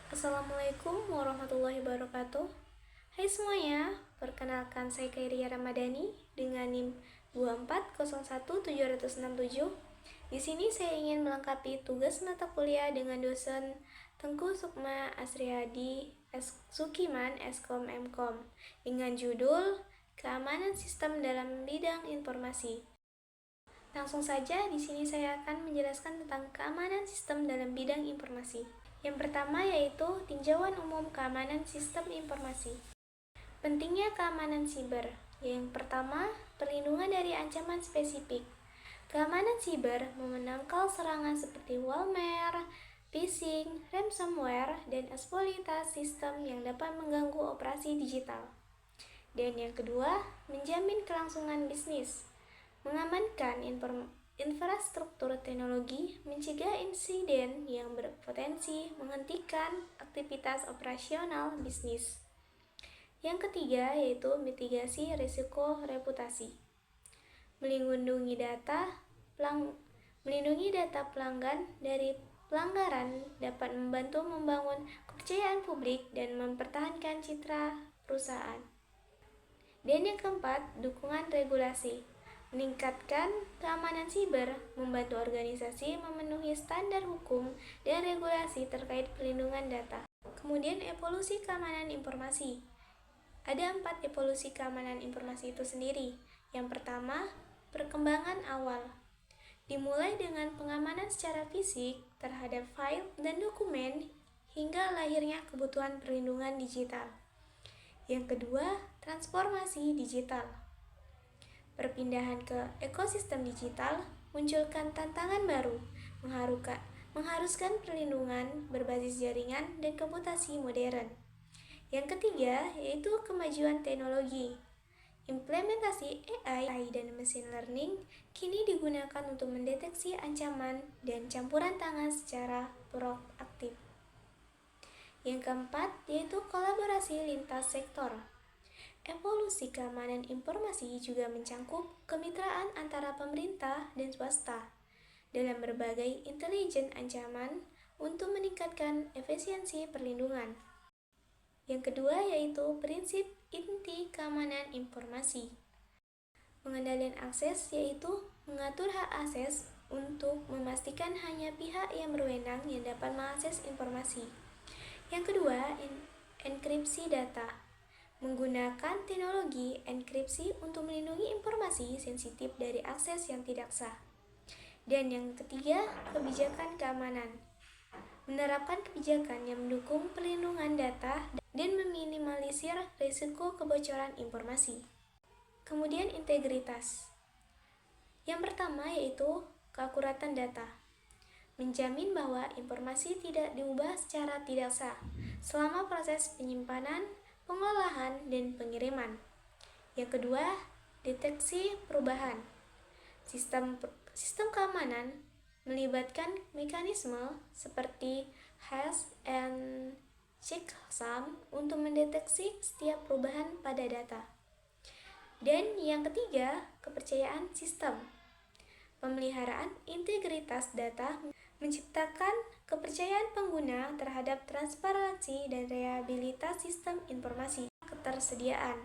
Assalamualaikum warahmatullahi wabarakatuh. Hai semuanya, perkenalkan saya Khairia Ramadhani dengan NIM 2401767. Di sini saya ingin melengkapi tugas mata kuliah dengan dosen Tengku Sukma Asriyadi Sukiman Eskom Mkom dengan judul Keamanan Sistem dalam Bidang Informasi. Langsung saja, di sini saya akan menjelaskan tentang keamanan sistem dalam bidang informasi. Yang pertama yaitu tinjauan umum keamanan sistem informasi. Pentingnya keamanan siber. Yang pertama, perlindungan dari ancaman spesifik. Keamanan siber memenangkal serangan seperti malware, phishing, ransomware, dan eksploitasi sistem yang dapat mengganggu operasi digital. Dan yang kedua, menjamin kelangsungan bisnis. Mengamankan infrastruktur teknologi, mencegah insiden yang berpotensi menghentikan aktivitas operasional bisnis. Yang ketiga yaitu mitigasi risiko reputasi. Melindungi data pelanggan dari pelanggaran dapat membantu membangun kepercayaan publik dan mempertahankan citra perusahaan. Dan yang keempat, dukungan regulasi. Meningkatkan keamanan siber, membantu organisasi memenuhi standar hukum dan regulasi terkait perlindungan data. Kemudian evolusi keamanan informasi. Ada 4 evolusi keamanan informasi itu sendiri. Yang pertama, perkembangan awal. Dimulai dengan pengamanan secara fisik terhadap file dan dokumen hingga lahirnya kebutuhan perlindungan digital. Yang kedua, transformasi digital. Perpindahan ke ekosistem digital munculkan tantangan baru, mengharuskan perlindungan berbasis jaringan dan komputasi modern. Yang ketiga yaitu kemajuan teknologi. Implementasi AI dan machine learning kini digunakan untuk mendeteksi ancaman dan campuran tangan secara proaktif. Yang keempat yaitu kolaborasi lintas sektor. Evolusi keamanan informasi juga mencangkup kemitraan antara pemerintah dan swasta dalam berbagai intelijen ancaman untuk meningkatkan efisiensi perlindungan. Yang kedua yaitu prinsip inti keamanan informasi. Pengendalian akses yaitu mengatur hak akses untuk memastikan hanya pihak yang berwenang yang dapat mengakses informasi. Yang kedua, enkripsi data. Menggunakan teknologi enkripsi untuk melindungi informasi sensitif dari akses yang tidak sah. Dan yang ketiga, kebijakan keamanan. Menerapkan kebijakan yang mendukung perlindungan data dan meminimalisir risiko kebocoran informasi. Kemudian integritas. Yang pertama yaitu keakuratan data. Menjamin bahwa informasi tidak diubah secara tidak sah selama proses penyimpanan, pengolahan, dan pengiriman. Yang kedua, deteksi perubahan. Sistem keamanan melibatkan mekanisme seperti hash and checksum untuk mendeteksi setiap perubahan pada data. Dan yang ketiga, kepercayaan sistem. Pemeliharaan integritas data menciptakan kepercayaan pengguna terhadap transparansi dan reliabilitas sistem informasi. Ketersediaan.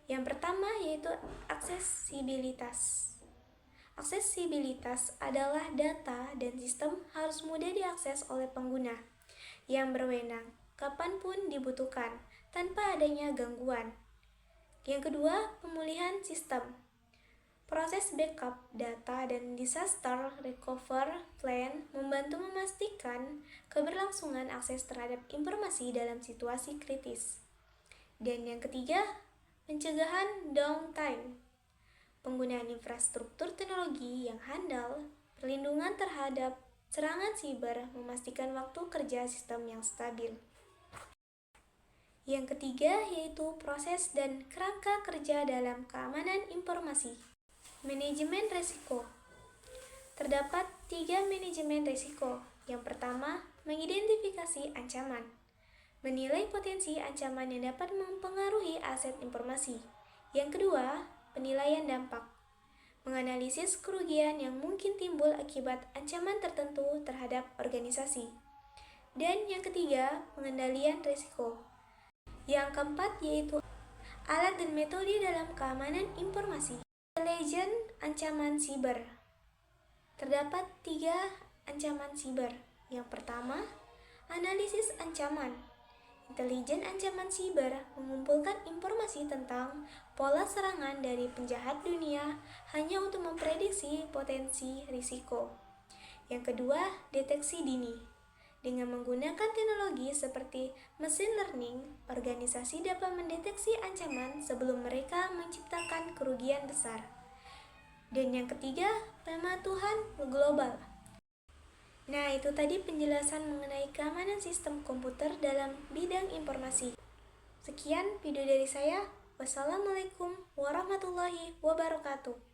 Yang pertama yaitu aksesibilitas. Aksesibilitas adalah data dan sistem harus mudah diakses oleh pengguna yang berwenang kapanpun dibutuhkan tanpa adanya gangguan. Yang kedua, pemulihan sistem. Proses backup data dan disaster recovery plan membantu memastikan keberlangsungan akses terhadap informasi dalam situasi kritis. Dan yang ketiga, pencegahan downtime. Penggunaan infrastruktur teknologi yang handal, perlindungan terhadap serangan siber memastikan waktu kerja sistem yang stabil. Yang ketiga yaitu proses dan kerangka kerja dalam keamanan informasi. Manajemen risiko. Terdapat 3 manajemen risiko. Yang pertama, mengidentifikasi ancaman. Menilai potensi ancaman yang dapat mempengaruhi aset informasi. Yang kedua, penilaian dampak. Menganalisis kerugian yang mungkin timbul akibat ancaman tertentu terhadap organisasi. Dan yang ketiga, pengendalian risiko. Yang keempat yaitu alat dan metode dalam keamanan informasi. Intelijen ancaman siber. Terdapat 3 ancaman siber. Yang pertama, analisis ancaman. Intelijen ancaman siber mengumpulkan informasi tentang pola serangan dari penjahat dunia hanya untuk memprediksi potensi risiko. Yang kedua, deteksi dini. Dengan menggunakan teknologi seperti machine learning, organisasi dapat mendeteksi ancaman sebelum mereka menciptakan kerugian besar. Dan yang ketiga, pematuhan global. Nah, itu tadi penjelasan mengenai keamanan sistem komputer dalam bidang informasi. Sekian video dari saya. Wassalamualaikum warahmatullahi wabarakatuh.